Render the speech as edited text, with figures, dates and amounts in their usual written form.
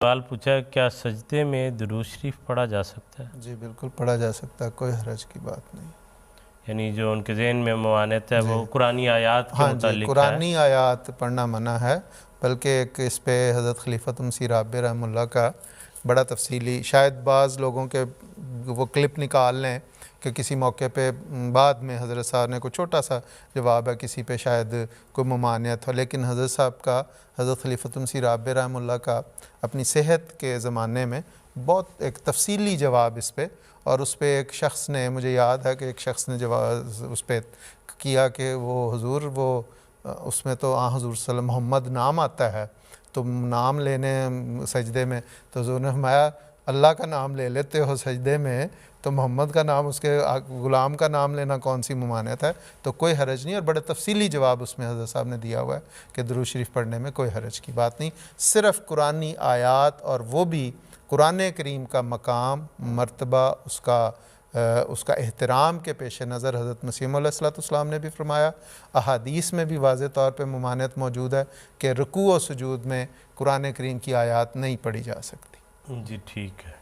सवाल पूछा, क्या सजदे में दुरूद शरीफ पढ़ा जा सकता है? जी बिल्कुल पढ़ा जा सकता है, कोई हरज की बात नहीं। यानी जो उनके ज़हन में मवानियत है जी वो कुरानी आयात के हाँ जी, मुतालिक है। कुरानी आयात पढ़ना मना है, बल्कि एक इस पे हज़रत खलीफत मसीह राबी रहमतुल्लाह का बड़ा तफसीली, शायद बाज़ लोगों के वो क्लिप निकाल लें कि किसी मौके पे बाद में हज़रत साहब ने कोई छोटा सा जवाब है, किसी पे शायद कोई ममानियत हो, लेकिन हज़रत साहब का, हज़रत खलीफत मसीह राबी रहमतुल्लाह का अपनी सेहत के ज़माने में बहुत एक तफसीली जवाब इस पे, और उस पर एक शख्स ने, मुझे याद है कि एक शख्स ने जवाब उस पर किया कि वो हुजूर वो उसमें तो हुजूर सल्लल्लाहु मोहम्मद नाम आता है, तो नाम लेने सजदे में, तो हुजूर ने फरमाया अल्लाह का नाम ले लेते हो सजदे में, तो मोहम्मद का नाम, उसके ग़ुलाम का नाम लेना कौन सी मुमानियत है। तो कोई हरज नहीं, और बड़े तफसीली जवाब उसमें हज़रत साहब ने दिया हुआ है कि दुरूद शरीफ पढ़ने में कोई हरज की बात नहीं। सिर्फ़ कुरानी आयात, और वो भी कुरान करीम का मकाम मर्तबा, उसका एहतराम के पेश नज़र हज़रत मसीह मौऊद अलैहिस्सलाम ने भी फरमाया, अहादीस में भी वाज़ेह तौर पर ममानियत मौजूद है कि रुकू और सुजूद में कुरान करीम की आयात नहीं पढ़ी जा सकती। जी ठीक है।